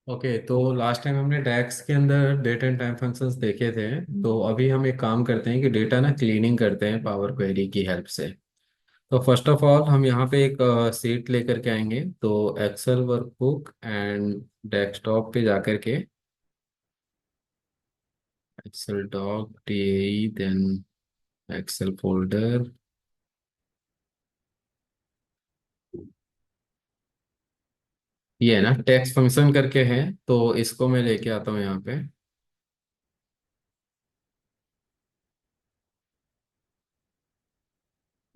Okay, तो last time हमने डेक्स के अंदर डेट एंड टाइम फंक्शंस देखे थे। तो अभी हम एक काम करते हैं कि डेटा ना क्लीनिंग करते हैं पावर क्वेरी की हेल्प से। तो फर्स्ट ऑफ ऑल हम यहाँ पे एक सीट लेकर के आएंगे, तो एक्सेल वर्कबुक एंड डेस्कटॉप पे जाकर के Excel doc T then Excel folder. ये है ना टेक्स्ट फंक्शन करके है, तो इसको मैं लेके आता हूँ यहाँ पे।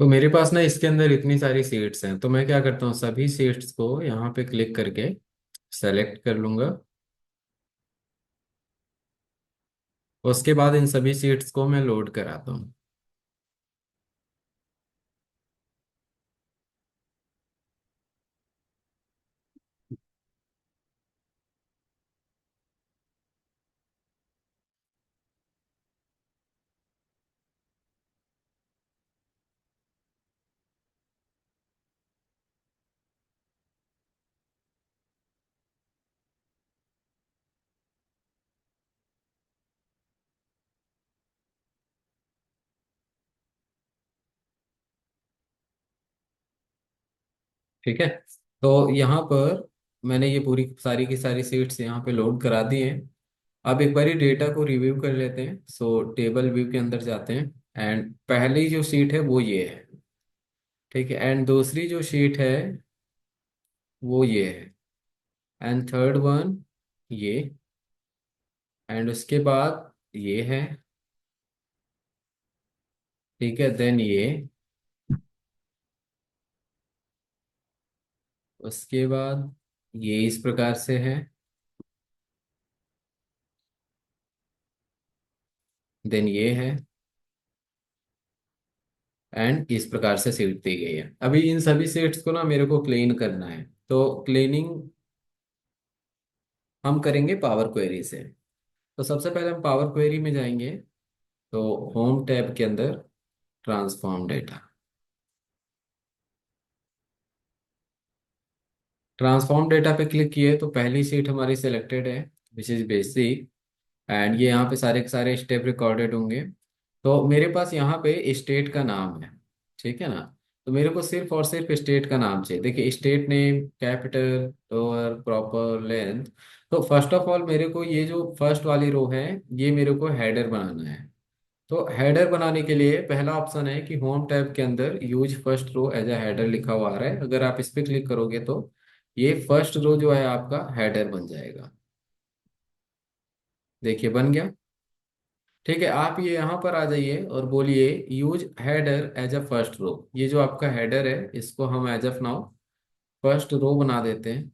तो मेरे पास ना इसके अंदर इतनी सारी सीट्स हैं, तो मैं क्या करता हूँ सभी सीट्स को यहाँ पे क्लिक करके सेलेक्ट कर लूंगा। उसके बाद इन सभी सीट्स को मैं लोड कराता हूँ। ठीक है, तो यहाँ पर मैंने ये पूरी सारी की सारी सीट्स यहाँ पे लोड करा दी हैं। अब एक बारी डेटा को रिव्यू कर लेते हैं। सो टेबल व्यू के अंदर जाते हैं, एंड पहली जो सीट है वो ये है। ठीक है, एंड दूसरी जो शीट है वो ये है, एंड थर्ड वन ये, एंड उसके बाद ये है। ठीक है, देन ये, उसके बाद ये इस प्रकार से है, देन ये है, एंड इस प्रकार से सीट दी गई है। अभी इन सभी सीट्स को ना मेरे को क्लीन करना है, तो क्लीनिंग हम करेंगे पावर क्वेरी से। तो सबसे पहले हम पावर क्वेरी में जाएंगे, तो होम टैब के अंदर ट्रांसफॉर्म डेटा। ट्रांसफॉर्म डेटा पे क्लिक किए तो पहली सीट हमारी सिलेक्टेड है, विच इज बेसिक, एंड ये यहाँ पे सारे के सारे स्टेप रिकॉर्डेड होंगे। तो मेरे पास यहाँ पे स्टेट का नाम है, ठीक है ना। तो मेरे को सिर्फ और सिर्फ स्टेट का नाम चाहिए। देखिए, state name capital lower proper length. तो फर्स्ट ऑफ ऑल मेरे को ये जो फर्स्ट वाली रो है, ये मेरे को हेडर बनाना है। तो हेडर बनाने के लिए पहला ऑप्शन है कि होम टैब के अंदर use first row as a header लिखा हुआ आ रहा है। अगर आप इस पे क्लिक करोगे तो ये फर्स्ट रो जो है आपका हेडर बन जाएगा। देखिए बन गया। ठीक है, आप ये यहाँ पर आ जाइए और बोलिए use header as a first row. ये जो आपका हेडर है इसको हम as of now first row बना देते हैं।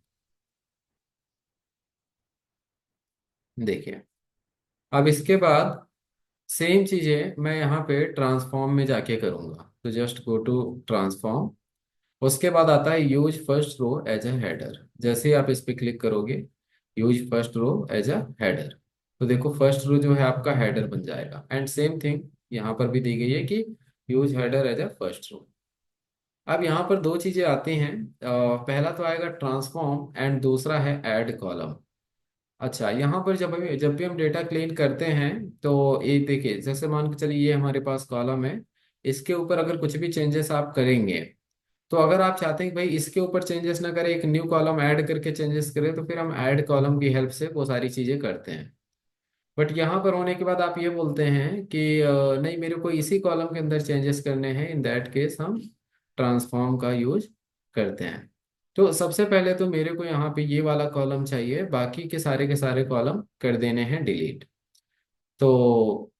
देखिए, अब इसके बाद सेम चीजें मैं यहाँ पे ट्रांसफॉर्म में जाके करूंगा। तो जस्ट गो टू ट्रांसफॉर्म। उसके बाद आता है use first row as a header. जैसे ही आप इस पे क्लिक करोगे, use first row as a header, तो देखो फर्स्ट रो जो है आपका हेडर बन जाएगा। एंड सेम थिंग यहाँ पर भी दी गई है कि use header as a first row. अब यहाँ पर दो चीजें आती हैं। पहला तो आएगा ट्रांसफॉर्म एंड दूसरा है ऐड कॉलम। अच्छा, यहाँ पर जब भी हम डेटा क्लीन करते हैं, तो ये देखिए, जैसे मान के चलिए ये हमारे पास कॉलम है। इसके ऊपर अगर कुछ भी चेंजेस आप करेंगे, तो अगर आप चाहते हैं कि भाई इसके ऊपर चेंजेस ना करें, एक न्यू कॉलम ऐड करके चेंजेस करें, तो फिर हम ऐड कॉलम की हेल्प से वो सारी चीजें करते हैं। बट यहाँ पर होने के बाद आप ये बोलते हैं कि नहीं, मेरे को इसी कॉलम के अंदर चेंजेस करने हैं। इन दैट केस हम ट्रांसफॉर्म का यूज करते हैं। तो सबसे पहले तो मेरे को यहाँ पे ये वाला कॉलम चाहिए, बाकी के सारे कॉलम कर देने हैं डिलीट। तो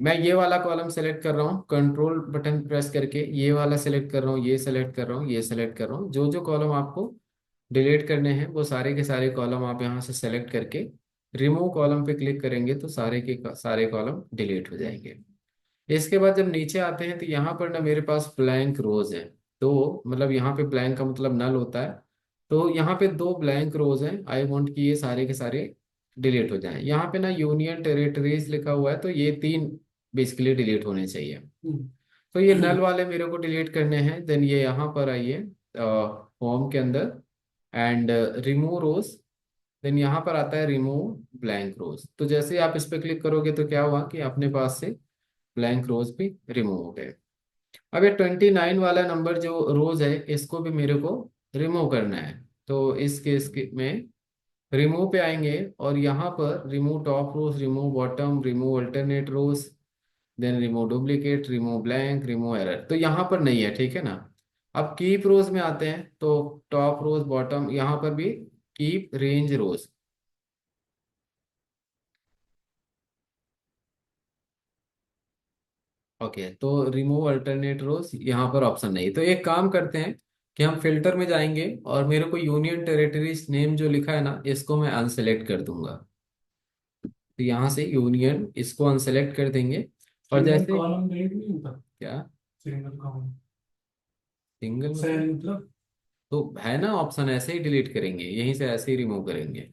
मैं ये वाला कॉलम सेलेक्ट कर रहा हूँ, कंट्रोल बटन प्रेस करके ये वाला सेलेक्ट कर रहा हूँ, ये सेलेक्ट कर रहा हूँ, ये सेलेक्ट कर रहा हूँ। जो जो कॉलम आपको डिलीट करने हैं वो सारे के सारे कॉलम आप यहाँ से सेलेक्ट करके रिमूव कॉलम पे क्लिक करेंगे, तो सारे के सारे कॉलम डिलीट हो जाएंगे। इसके बाद जब नीचे आते हैं तो यहाँ पर ना मेरे पास ब्लैंक रोज है। तो मतलब यहाँ पे ब्लैंक का मतलब नल होता है। तो यहाँ पे दो ब्लैंक रोज हैं, आई वांट कि ये सारे के सारे डिलीट हो जाएं। यहाँ पे ना यूनियन टेरिटरीज लिखा हुआ है, तो ये तीन बेसिकली डिलीट होने चाहिए। तो ये नल वाले मेरे को डिलीट करने हैं। देन ये यहाँ पर आइए होम के अंदर, एंड रिमूव रोज। देन यहाँ पर आता है रिमूव ब्लैंक रोज। तो जैसे ही आप इस पे क्लिक करोगे तो क्या हुआ कि अपने पास से ब्लैंक रोज भी रिमूव हो गए। अब ये 29 वाला नंबर जो रोज है इसको भी मेरे को रिमूव करना है। तो इस केस में रिमूव पे आएंगे और यहाँ पर remove top rows, remove bottom, remove alternate rows, then remove duplicate, remove blank, remove error, तो यहाँ पर नहीं है, ठीक है ना। अब कीप रोज में आते हैं तो टॉप रोज, बॉटम, यहाँ पर भी कीप रेंज रोज। ओके, तो रिमूव अल्टरनेट रोज यहाँ पर ऑप्शन नहीं, तो एक काम करते हैं कि हम फिल्टर में जाएंगे और मेरे को यूनियन टेरिटरीज नेम जो लिखा है ना इसको मैं अनसेलेक्ट कर दूंगा। तो यहाँ से यूनियन इसको अनसेलेक्ट कर देंगे और सिंगल जैसे कॉलम डिलीट नहीं होता? क्या सिंगल कॉलम सिंगल मतलब, सेल मतलब। तो है ना ऑप्शन, ऐसे ही डिलीट करेंगे, यहीं से ऐसे ही रिमूव करेंगे।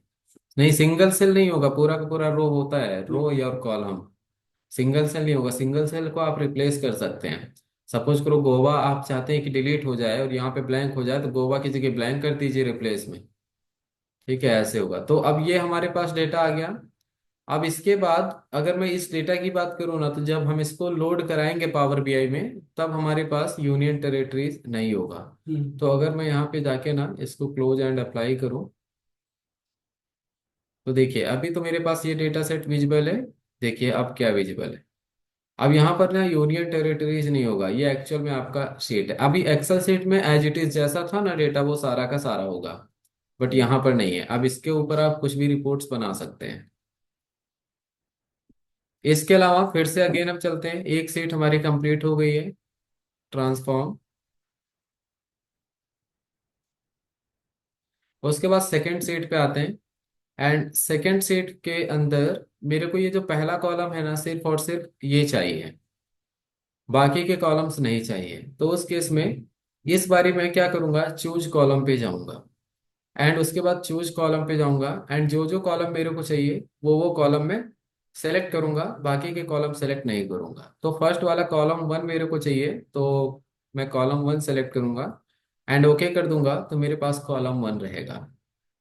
नहीं, सिंगल सेल नहीं होगा, पूरा का पूरा रो होता है, रो या कॉलम। सिंगल सेल नहीं होगा, सिंगल सेल को आप रिप्लेस कर सकते हैं। सपोज करो गोवा आप चाहते हैं कि डिलीट हो जाए और यहाँ पे ब्लैंक हो जाए, तो गोवा की जगह ब्लैंक कर दीजिए रिप्लेस में। ठीक है, ऐसे होगा। तो अब ये हमारे पास डेटा आ गया। अब इसके बाद अगर मैं इस डेटा की बात करूँ ना, तो जब हम इसको लोड कराएंगे पावर बीआई में तब हमारे पास यूनियन टेरिटरीज नहीं होगा। तो अगर मैं यहाँ पे जाके ना इसको क्लोज एंड अप्लाई करूँ, तो देखिए अभी तो मेरे पास ये डेटा सेट विजिबल है। देखिए अब क्या विजिबल है। अब यहाँ पर ना यूनियन टेरिटरीज नहीं होगा, ये एक्चुअल में आपका शीट है। अभी एक्सेल शीट में एज इट इज जैसा था ना डेटा वो सारा का सारा होगा, बट यहाँ पर नहीं है। अब इसके ऊपर आप कुछ भी रिपोर्ट्स बना सकते हैं। इसके अलावा फिर से अगेन अब चलते हैं, एक सीट हमारी कंप्लीट हो गई है ट्रांसफॉर्म। उसके बाद सेकंड सीट पे आते हैं। एंड सेकंड सीट के अंदर मेरे को ये जो पहला कॉलम है ना सिर्फ और सिर्फ ये चाहिए, बाकी के कॉलम्स नहीं चाहिए। तो उस केस में इस बारी मैं क्या करूंगा, चूज कॉलम पे जाऊंगा। एंड उसके बाद चूज कॉलम पे जाऊंगा एंड जो जो कॉलम मेरे को चाहिए वो कॉलम में सेलेक्ट करूंगा, बाकी के कॉलम सेलेक्ट नहीं करूंगा। तो फर्स्ट वाला कॉलम वन मेरे को चाहिए, तो मैं कॉलम वन सेलेक्ट करूंगा एंड ओके कर दूंगा, तो मेरे पास कॉलम वन रहेगा।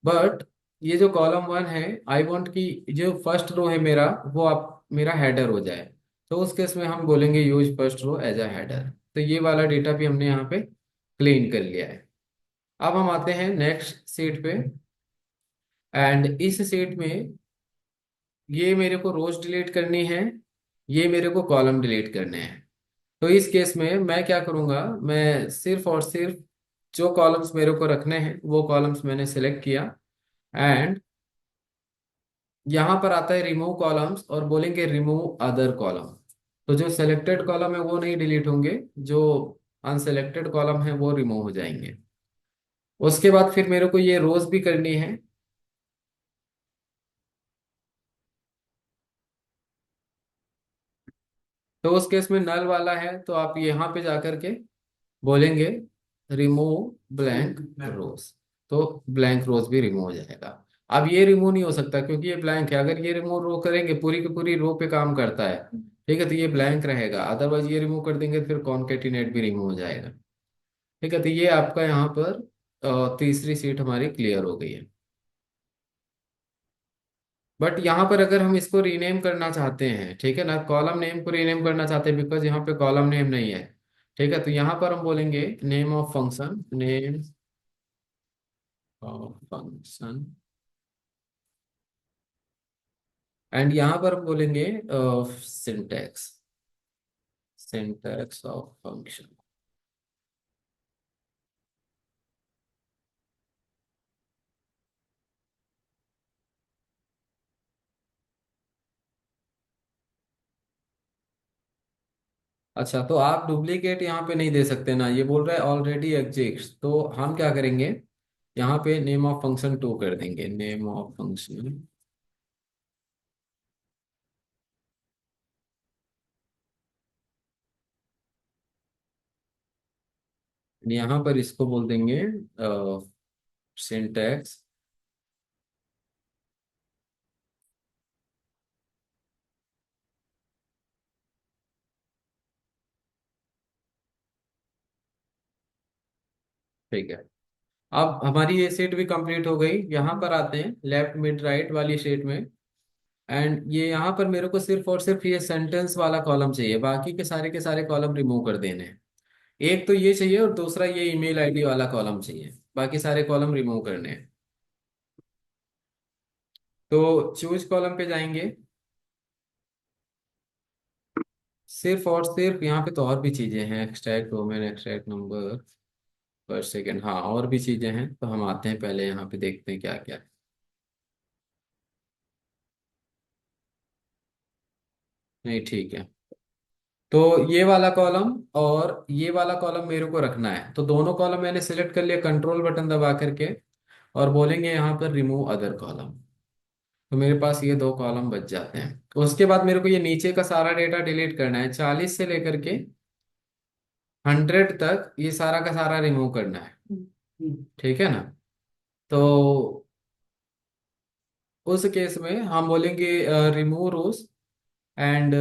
बट ये जो कॉलम वन है, आई वांट कि जो फर्स्ट रो है मेरा वो आप मेरा हेडर हो जाए। तो उस केस में हम बोलेंगे use first row as a header. तो ये वाला डेटा भी हमने यहाँ पे क्लीन कर लिया है। अब हम आते हैं नेक्स्ट सीट पे। एंड इस सीट में ये मेरे को रोज डिलीट करनी है, ये मेरे को कॉलम डिलीट करने हैं। तो इस केस में मैं क्या करूंगा, मैं सिर्फ और सिर्फ जो कॉलम्स मेरे को रखने हैं वो कॉलम्स मैंने सेलेक्ट किया। एंड यहाँ पर आता है रिमूव कॉलम्स और बोलेंगे रिमूव अदर कॉलम। तो जो सेलेक्टेड कॉलम है वो नहीं डिलीट होंगे, जो अनसेलेक्टेड कॉलम है वो रिमूव हो जाएंगे। उसके बाद फिर मेरे को ये रोज भी करनी है। तो उस केस में नल वाला है तो आप यहाँ पे जाकर के बोलेंगे रिमूव ब्लैंक रोज। तो ब्लैंक रोज भी रिमूव हो जाएगा। अब ये रिमूव नहीं हो सकता क्योंकि ये ब्लैंक है, अगर ये रिमूव रो करेंगे पूरी की पूरी रो पे काम करता है। ठीक है, तो ये ब्लैंक रहेगा, अदरवाइज ये रिमूव कर देंगे तो फिर कॉन्केटिनेट भी रिमूव हो जाएगा। ठीक है, तो ये आपका यहाँ पर तीसरी सीट हमारी क्लियर हो गई है। बट यहाँ पर अगर हम इसको रीनेम करना चाहते हैं, ठीक है ना, कॉलम नेम को रीनेम करना चाहते हैं बिकॉज यहाँ पे कॉलम नेम नहीं है। ठीक है, तो यहाँ पर हम बोलेंगे name of function, name of function. And यहाँ पर हम बोलेंगे सिंटैक्स, सिंटैक्स ऑफ फंक्शन। अच्छा, तो आप डुप्लीकेट यहाँ पे नहीं दे सकते ना, ये बोल रहा है ऑलरेडी एग्जिस्ट। तो हम क्या करेंगे, यहाँ पे नेम ऑफ फंक्शन टू कर देंगे, नेम ऑफ फंक्शन। यहाँ पर इसको बोल देंगे सिंटैक्स। ठीक है, अब हमारी ये शीट भी कंप्लीट हो गई। यहाँ पर आते हैं लेफ्ट मिड राइट वाली शीट में। एंड ये यहाँ पर मेरे को सिर्फ और सिर्फ ये सेंटेंस वाला कॉलम चाहिए, बाकी के सारे कॉलम रिमूव कर देने हैं। एक तो ये चाहिए और दूसरा ये ईमेल आईडी वाला कॉलम चाहिए, बाकी सारे कॉलम रिमूव करने हैं। तो चूज कॉलम पे जाएंगे। सिर्फ और सिर्फ यहाँ पे तो और भी चीजें हैं, एक्सट्रैक्ट डोमेन, एक्सट्रैक्ट नंबर पर सेकेंड, हाँ और भी चीजें हैं। तो हम आते हैं पहले यहाँ पे देखते हैं क्या क्या है। नहीं ठीक है। तो ये वाला कॉलम और ये वाला कॉलम मेरे को रखना है, तो दोनों कॉलम मैंने सिलेक्ट कर लिया कंट्रोल बटन दबा करके। और बोलेंगे यहाँ पर रिमूव अदर कॉलम। तो मेरे पास ये दो कॉलम बच जाते हैं। तो उसके बाद मेरे को ये नीचे का सारा डेटा डिलीट करना है, 40 से लेकर के 100 तक ये सारा का सारा रिमूव करना है। ठीक है ना। तो उस केस में हम बोलेंगे remove rows and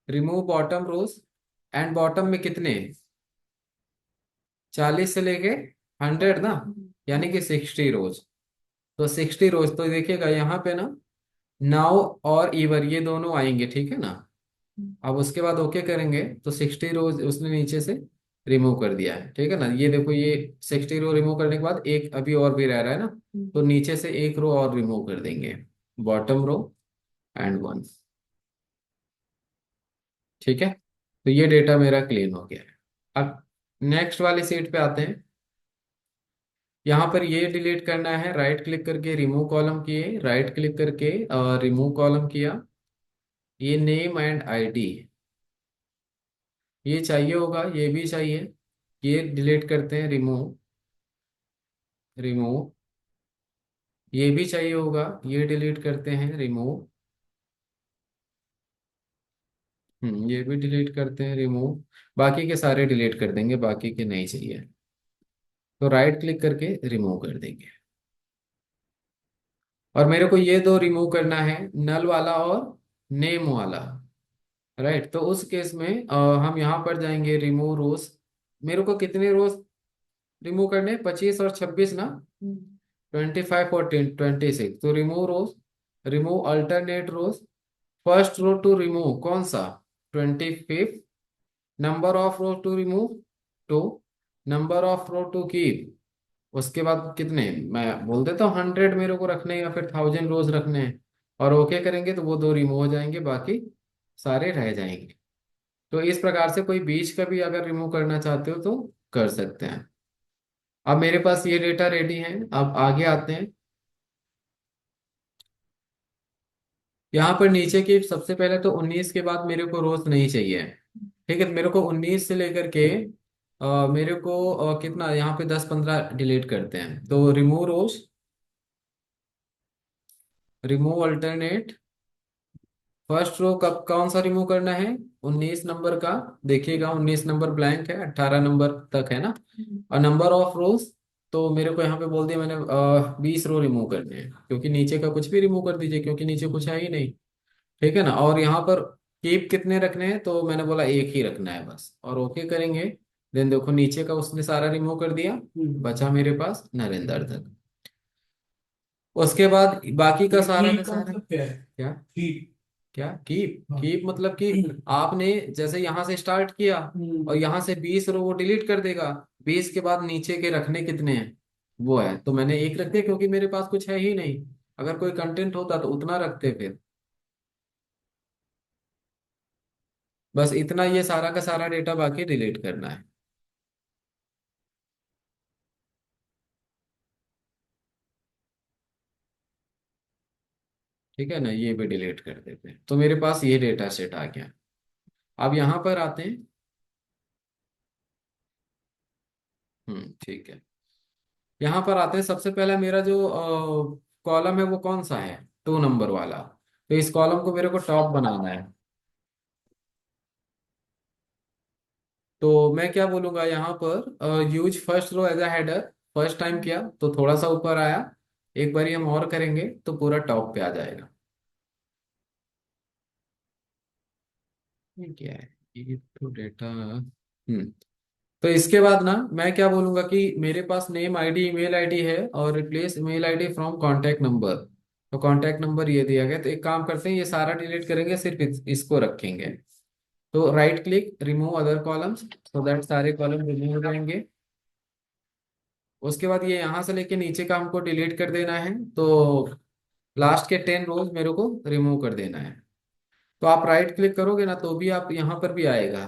remove bottom rows. And bottom में कितने, 40 से लेके 100 ना, यानी कि 60 रोज। तो 60 रोज तो देखिएगा यहाँ पे ना, नाउ और ईवर ये दोनों आएंगे, ठीक है ना। अब उसके बाद ओके करेंगे तो 60 रोज उसने नीचे से रिमूव कर दिया है, ठीक है ना। ये देखो ये 60 रो रिमूव करने के बाद एक अभी और भी रह रहा है ना, तो नीचे से एक रो और रिमूव कर देंगे, बॉटम रो एंड वन। ठीक है। तो ये डेटा मेरा क्लीन हो गया है। अब नेक्स्ट वाली सीट पे आते हैं। यहाँ पर ये डिलीट करना है, राइट क्लिक करके रिमूव कॉलम किए, राइट क्लिक करके रिमूव कॉलम किया। ये नेम एंड आईडी ये चाहिए होगा, ये भी चाहिए। ये डिलीट करते हैं, रिमूव, रिमूव। ये भी चाहिए होगा, ये डिलीट करते हैं, रिमूव। ये भी डिलीट करते हैं, रिमूव। बाकी के सारे डिलीट कर देंगे, बाकी के नहीं चाहिए। तो राइट क्लिक करके रिमूव कर देंगे। और मेरे को ये दो रिमूव करना है, नल वाला और नेम वाला। राइट। तो उस केस में हम यहाँ पर जाएंगे रिमूव रोज। मेरे को कितने रोज रिमूव करने, 25 और 26 ना, 25 और 26। तो remove rows, remove alternate rows. First row to remove कौन सा, 25। Number of row to remove 2। Number of row to keep, उसके बाद कितने, मैं बोल देता हूँ 100 मेरे को रखने हैं या फिर 1000 रोज रखने हैं। और ओके करेंगे तो वो दो रिमूव हो जाएंगे, बाकी सारे रह जाएंगे। तो इस प्रकार से कोई बीच का भी अगर रिमूव करना चाहते हो तो कर सकते हैं। अब मेरे पास ये डेटा रेडी है। अब आगे आते हैं। यहाँ पर नीचे की सबसे पहले तो 19 के बाद मेरे को रोज नहीं चाहिए। ठीक है। तो मेरे को 19 से लेकर के मेरे को कितना यहाँ पे 10-15 डिलीट करते हैं। तो remove rows, remove alternate. First row कब कौन सा रिमूव करना है, 19 नंबर का। देखिएगा 19 नंबर ब्लैंक है, 18 नंबर तक है ना। और नंबर ऑफ रोज, तो मेरे को यहाँ पे बोल दिया मैंने 20 रो रिमूव करने हैं, क्योंकि नीचे का कुछ भी रिमूव कर दीजिए क्योंकि नीचे कुछ है ही नहीं। ठीक है ना। और यहाँ पर कीप कितने रखने हैं, तो मैंने बोला एक ही रखना है बस, और ओके करेंगे। देन देखो नीचे का उसने सारा रिमूव कर दिया, बचा मेरे पास नरेंद्र तक। उसके बाद बाकी का ये सारा का ठीक सारा कॉन्सेप्ट क्या है? क्या, ठीक। क्या कीप, हाँ। कीप मतलब कि आपने जैसे यहाँ से स्टार्ट किया और यहाँ से 20 रो वो डिलीट कर देगा, 20 के बाद नीचे के रखने कितने हैं वो है, तो मैंने एक रख दिया क्योंकि मेरे पास कुछ है ही नहीं। अगर कोई कंटेंट होता तो उतना रखते फिर। बस इतना, ये सारा का सारा डेटा बाकी डिलीट करना है। ठीक है ना। ये भी डिलीट कर देते हैं, तो मेरे पास ये डेटा सेट आ गया। अब यहाँ पर आते हैं। ठीक है। यहाँ पर आते हैं, सबसे पहला मेरा जो कॉलम है वो कौन सा है, 2 नंबर वाला। तो इस कॉलम को मेरे को टॉप बनाना है। तो मैं क्या बोलूंगा यहाँ पर, use first row as a header. First time किया तो थोड़ा सा ऊपर आया, एक बार हम और करेंगे तो पूरा टॉप पे आ जाएगा। ये क्या है, ये तो डेटा, हम्म। तो इसके बाद ना मैं क्या बोलूंगा कि मेरे पास नेम आईडी ईमेल आईडी है और replace email ID from contact number. तो कांटेक्ट नंबर ये दिया गया, तो एक काम करते हैं, ये सारा डिलीट करेंगे, सिर्फ इसको रखेंगे। तो right click, remove other columns, so that सारे कॉलम रिमूव हो जाएंगे। उसके बाद ये यहाँ से लेके नीचे का हमको डिलीट कर देना है, तो लास्ट के 10 रोज मेरे को रिमूव कर देना है। तो आप राइट क्लिक करोगे ना तो भी आप यहाँ पर भी आएगा,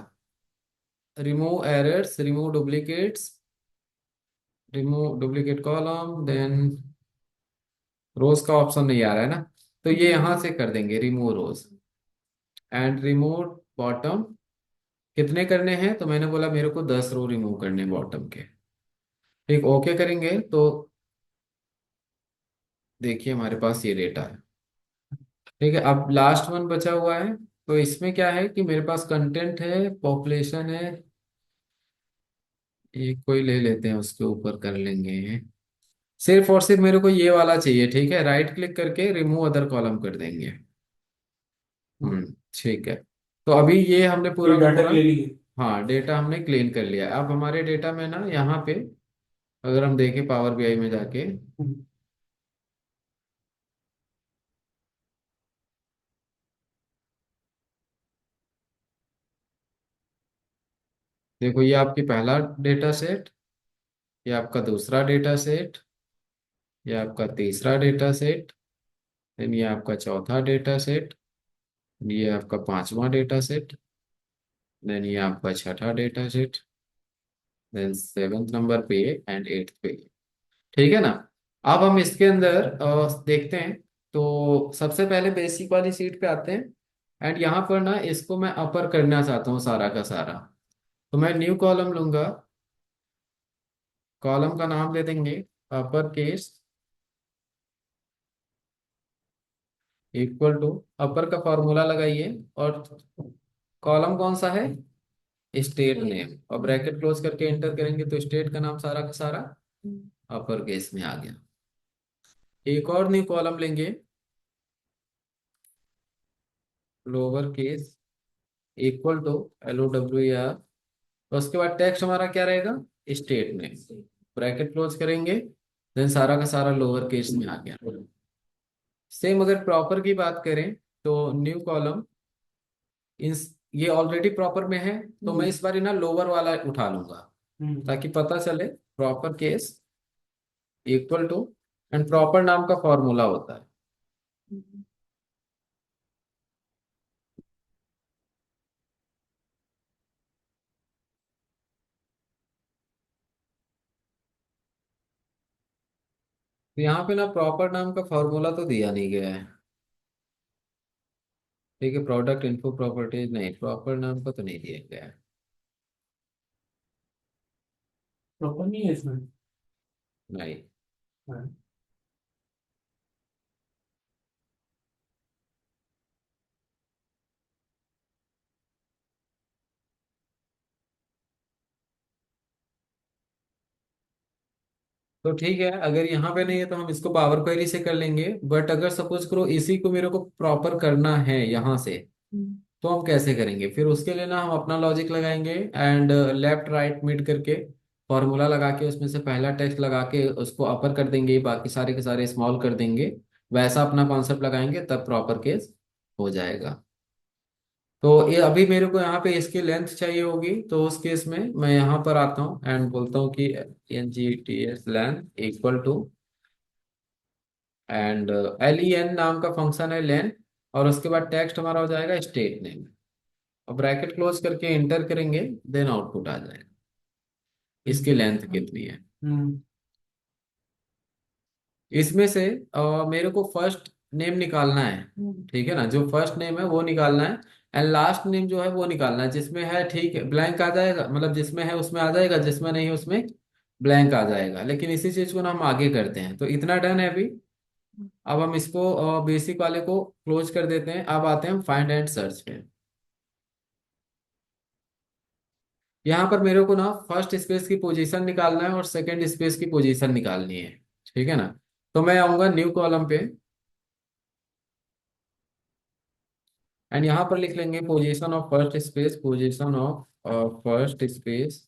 remove errors, remove duplicates, remove duplicate column, then rows का ऑप्शन नहीं आ रहा है ना, तो ये यहाँ से कर देंगे remove rows and remove bottom. कितने करने हैं, तो मैंने बोला मेरे को 10 रो रिमूव करने बॉटम के। ठीक, ओके करेंगे तो देखिए हमारे पास ये डेटा है। ठीक है, अब लास्ट वन बचा हुआ है। तो इसमें क्या है कि मेरे पास कंटेंट है, पॉपुलेशन है, एक कोई ले लेते हैं, उसके ऊपर कर लेंगे। सिर्फ और सिर्फ मेरे को ये वाला चाहिए, ठीक है, राइट क्लिक करके रिमूव अदर कॉलम कर देंगे। ठीक है। तो अभी ये हमने ये पूरा का डाटा पूरा, ले लिए। हाँ, डेटा हमने क्लीन कर लिया। अब हमारे डेटा में ना यहाँ पे अगर हम देखें पावर बीआई में जाके, देखो ये आपकी पहला डेटा सेट, ये आपका दूसरा डेटा सेट, ये आपका तीसरा डेटा सेट, देन ये आपका चौथा डेटा सेट, ये आपका पांचवा डेटा सेट, देन ये आपका छठा data set, then seventh number पे एंड एट्थ पे। ठीक है ना। अब हम इसके अंदर देखते हैं। तो सबसे पहले बेसिक वाली सीट पे आते हैं, एंड यहाँ पर ना इसको मैं अपर करना चाहता हूँ सारा का सारा। तो मैं न्यू कॉलम लूंगा, कॉलम का नाम दे देंगे अपर केस, इक्वल टू, अपर का फॉर्मूला लगाइए, और कॉलम कौन सा है, स्टेट नेम, और ब्रैकेट क्लोज करके एंटर करेंगे तो स्टेट का नाम सारा का सारा अपर केस में आ गया। एक और न्यू कॉलम लेंगे, lower case, equal to, LOWER। तो उसके बाद टेक्स्ट हमारा क्या रहेगा, स्टेट में, ब्रैकेट क्लोज करेंगे, देन सारा का सारा लोअर केस में आ गया। सेम अगर प्रॉपर की बात करें, तो न्यू कॉलम, इन, ये ऑलरेडी प्रॉपर में है, तो मैं इस बार ना लोअर वाला उठा लूंगा, ताकि पता चले proper case equal to, and proper नाम का फॉर्मूला होता है। तो यहाँ पे ना प्रॉपर नाम का फॉर्मूला तो दिया नहीं गया है। ठीक है, प्रोडक्ट इन्फो प्रॉपर्टीज नहीं, प्रॉपर नाम का तो नहीं दिया गया है। प्रॉपर नहीं है इसमें। नहीं। हाँ। तो ठीक है, अगर यहाँ पे नहीं है तो हम इसको पावर क्वेरी से कर लेंगे, बट अगर सपोज करो इसी को मेरे को प्रॉपर करना है यहाँ से, तो हम कैसे करेंगे, फिर उसके लिए ना हम अपना लॉजिक लगाएंगे, एंड लेफ्ट राइट मिड करके फॉर्मूला लगा के उसमें से पहला टेक्स्ट लगा के उसको अपर कर देंगे, बाकी सारे के सारे स्मॉल कर देंगे। वैसा अपना कॉन्सेप्ट लगाएंगे, तब प्रॉपर केस हो जाएगा। तो ये अभी मेरे को यहाँ पे इसकी लेंथ चाहिए होगी, तो उस केस में मैं यहाँ पर आता हूँ एंड बोलता हूँ कि NGTS length equal to, and LEN नाम का फंक्शन है लेन, और उसके बाद टेक्स्ट हमारा हो जाएगा स्टेट नेम, और ब्रैकेट क्लोज करके एंटर करेंगे, देन आउटपुट आ जाएगा इसकी लेंथ कितनी है। हम्म। इसमें से मेरे को फर्स्ट नेम निकालना है। ठीक है ना, जो फर्स्ट नेम है वो निकालना है, एंड लास्ट नेम जो है वो निकालना है। जिसमें है ठीक है ब्लैंक आ जाएगा, मतलब जिसमें है उसमें आ जाएगा, जिसमें नहीं है उसमें ब्लैंक आ जाएगा। लेकिन इसी चीज को ना हम आगे करते हैं, तो इतना डन है अभी। अब हम इसको बेसिक वाले को क्लोज कर देते हैं, अब आते हैं हम फाइंड एंड सर्च पे। यहाँ पर मेरे को ना फर्स्ट स्पेस की पोजीशन निकालना है और सेकंड स्पेस की पोजीशन निकालनी है। ठीक है ना। तो मैं आऊंगा न्यू कॉलम पे, एंड यहाँ पर लिख लेंगे position of first space, position of first space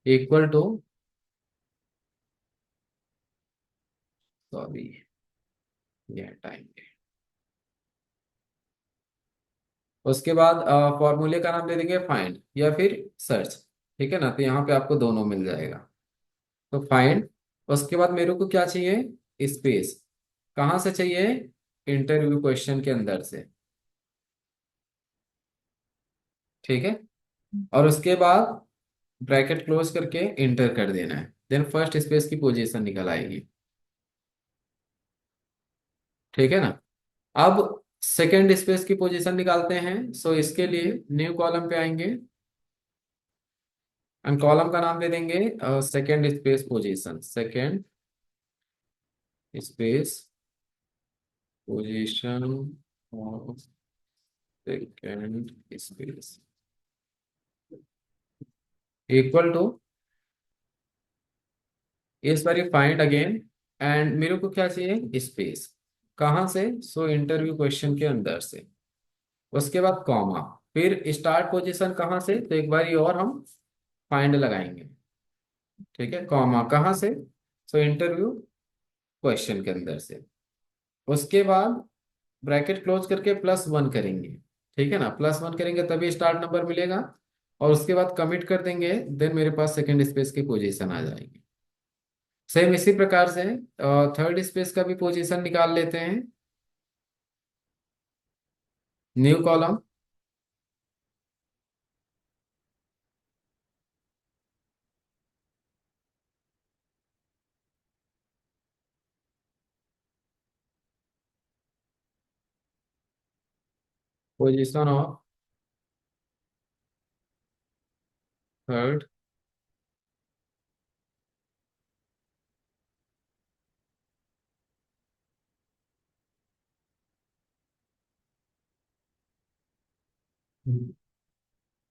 equal to, sorry ये हटाएंगे। उसके बाद फॉर्मूले का नाम दे देंगे फाइंड या फिर सर्च। ठीक है ना, तो यहाँ पे आपको दोनों मिल जाएगा। तो फाइंड, उसके बाद मेरे को क्या चाहिए, स्पेस। कहाँ से चाहिए, इंटरव्यू क्वेश्चन के अंदर से। ठीक है। और उसके बाद ब्रैकेट क्लोज करके इंटर कर देना है, देन फर्स्ट स्पेस की पोजीशन निकल आएगी। ठीक है ना। अब सेकंड स्पेस की पोजीशन निकालते हैं, सो इसके लिए न्यू कॉलम पे आएंगे एंड कॉलम का नाम दे देंगे second space position, second space position of second space equal to, इस बार फाइंड अगेन, एंड मेरे को क्या चाहिए, स्पेस। कहाँ से, सो इंटरव्यू क्वेश्चन के अंदर से। उसके बाद कॉमा, फिर स्टार्ट पोजीशन कहाँ से, तो एक बार और हम फाइंड लगाएंगे। ठीक है, कॉमा कहाँ से, सो इंटरव्यू क्वेश्चन के अंदर से। उसके बाद ब्रैकेट क्लोज करके +1 करेंगे। ठीक है ना, +1 करेंगे तभी स्टार्ट नंबर मिलेगा। और उसके बाद कमिट कर देंगे, देन मेरे पास सेकंड स्पेस की पोजीशन आ जाएगी। सेम इसी प्रकार से थर्ड स्पेस का भी पोजीशन निकाल लेते हैं। New column, position of third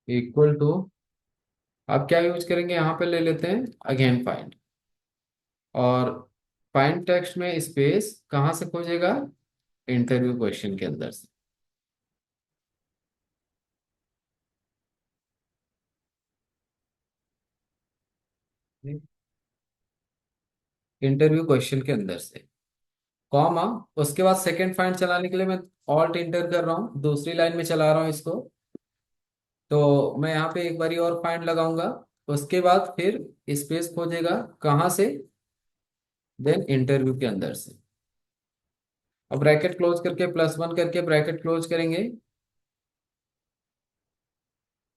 equal to, अब क्या यूज करेंगे, यहाँ पे ले लेते हैं अगेन फाइंड। और फाइंड टेक्स्ट में स्पेस कहाँ से खोजेगा, इंटरव्यू क्वेश्चन के अंदर से। इंटरव्यू क्वेश्चन के अंदर से, कॉमा। उसके बाद सेकंड फाइंड चलाने के लिए मैं ऑल्ट इंटर कर रहा हूँ, दूसरी लाइन में चला रहा हूँ इसको। तो मैं यहाँ पे एक बारी और फाइंड लगाऊंगा। उसके बाद फिर स्पेस खोजेगा कहाँ से, देन इंटरव्यू के अंदर से। अब ब्रैकेट क्लोज करके +1 करके ब्रैकेट क्लोज करेंगे।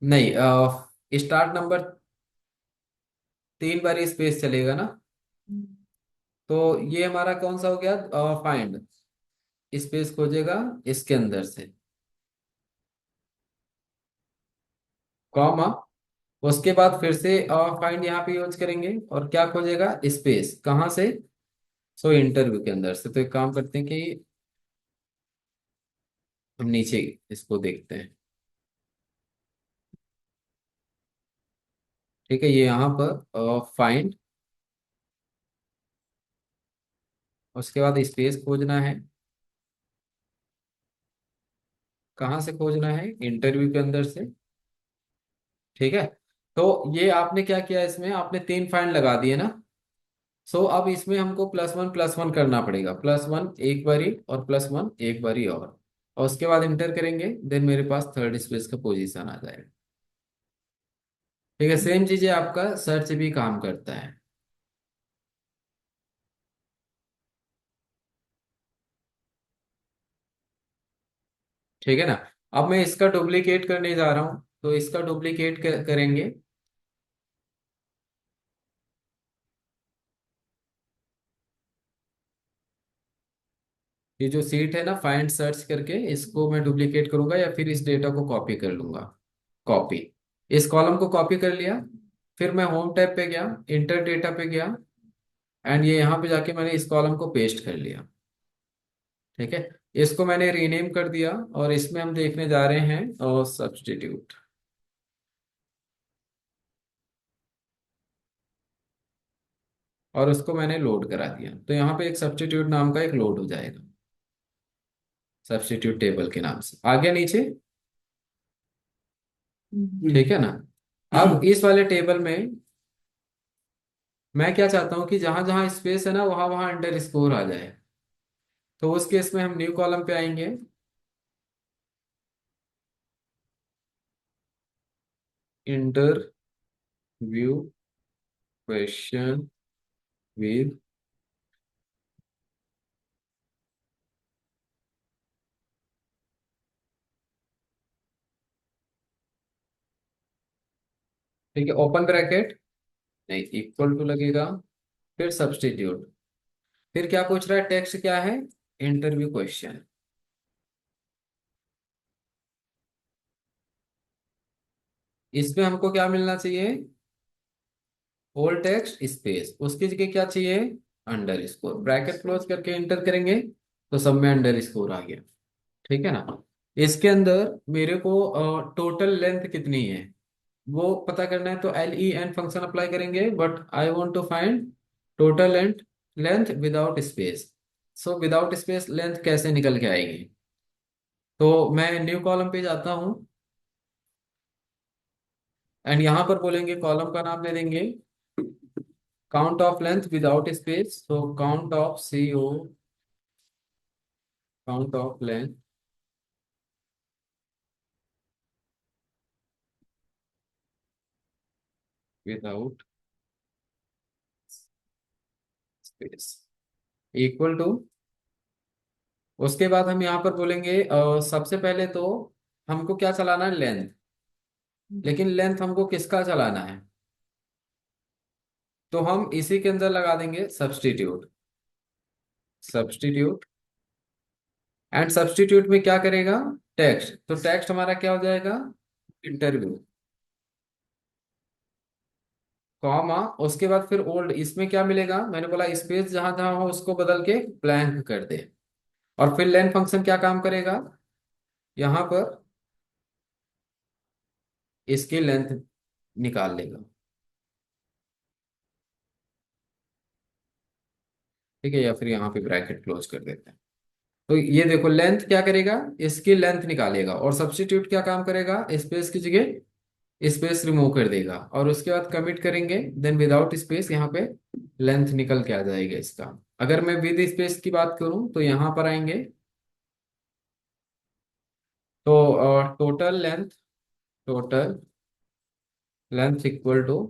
नहीं, स्टार्ट नंबर 3 बारी स्पेस चलेगा ना। तो ये हमारा कौन सा हो गया, फाइंड। स्पेस खोजेगा इसके अंदर से, कॉमा। उसके बाद फिर से फाइंड यहाँ पे यूज करेंगे और क्या खोजेगा, स्पेस कहाँ से, सो इंटरव्यू के अंदर से। तो एक काम करते हैं कि हम नीचे इसको देखते हैं। ठीक है, ये यहाँ पर फाइंड, उसके बाद स्पेस खोजना है। कहाँ से खोजना है, इंटरव्यू के अंदर से। ठीक है। तो ये आपने क्या किया, इसमें आपने 3 फाइंड लगा दिए ना। सो अब इसमें हमको +1 +1 करना पड़ेगा, +1 एक बारी और +1 एक बारी और उसके बाद इंटर करेंगे, देन मेरे पास थर्ड स्पेस का पोजीशन आ जाएगा। ठीक है, सेम चीजें आपका सर्च भी काम करता है। ठीक है ना। अब मैं इसका डुप्लीकेट करने जा रहा हूँ, तो इसका डुप्लीकेट करेंगे। ये जो सीट है ना, फाइंड सर्च करके, इसको मैं डुप्लीकेट करूंगा या फिर इस डेटा को कॉपी कर लूंगा। कॉपी, इस कॉलम को कॉपी कर लिया। फिर मैं होम टैब पे गया, इंटर डेटा पे गया, एंड ये यहाँ पे जाके मैंने इस कॉलम को पेस्ट कर लिया। ठीक है। इसको मैंने रीनेम कर दिया और इसमें हम देखने जा रहे हैं और सब्स्टिट्यूट, और उसको मैंने लोड करा दिया, तो यहाँ पे एक सब्स्टिट्यूट नाम का एक लोड हो जाएगा। सब्स्टिट्यूट टेबल के नाम से आगे नीचे। हम्म। ठीक है ना। अब इस वाले टेबल में मैं क्या चाहता हूं कि जहां जहां स्पेस है ना वहां वहां अंडर स्कोर आ जाए। तो उस केस में हम न्यू कॉलम पे आएंगे। इंटरव्यू क्वेश्चन विद, ठीक है, ओपन ब्रैकेट, नहीं इक्वल टू लगेगा, फिर सब्स्टिट्यूट। फिर क्या पूछ रहा है, टेक्स्ट क्या है, इंटरव्यू क्वेश्चन। इसमें हमको क्या मिलना चाहिए, होल टेक्स्ट स्पेस, उसकी जगह क्या चाहिए, अंडर स्कोर। ब्रैकेट क्लोज करके इंटर करेंगे तो सब में अंडर स्कोर आ गया। ठीक है ना। इसके अंदर मेरे को टोटल लेंथ कितनी है वो पता करना है, तो LEN फंक्शन अप्लाई करेंगे, but I want to find total length, length without space. So without space length कैसे निकल के आएगी। तो मैं न्यू कॉलम पे जाता हूँ एंड यहाँ पर बोलेंगे, कॉलम का नाम दे देंगे count of length without space, तो count of CO, count of length without space equal to. उसके बाद हम यहाँ पर बोलेंगे सबसे पहले तो हमको क्या चलाना है, लेंथ। लेकिन लेंथ हमको किसका चलाना है, तो हम इसी के अंदर लगा देंगे सब्स्टिट्यूट। सब्स्टिट्यूट एंड सब्स्टिट्यूट में क्या करेगा, टेक्स्ट, तो टेक्स्ट हमारा क्या हो जाएगा, इंटरव्यू, कॉमा, उसके बाद फिर ओल्ड। इसमें क्या मिलेगा, मैंने बोला स्पेस जहां जहां हो उसको बदल के ब्लैंक कर दे। और फिर लेन फंक्शन क्या काम करेगा, यहां पर इसकी लेंथ निकाल लेगा। ठीक है, या फिर यहाँ पे ब्रैकेट क्लोज कर देते हैं। तो ये देखो लेंथ क्या करेगा, इसकी लेंथ निकालेगा, और सब्स्टिट्यूट क्या काम करेगा, स्पेस की जगह स्पेस रिमूव कर देगा, और उसके बाद कमिट करेंगे, देन विदाउट स्पेस यहाँ पे लेंथ निकल के आ जाएगा इसका। अगर मैं विद स्पेस की बात करूं तो यहाँ पर आएंगे, तो total length, total length equal to,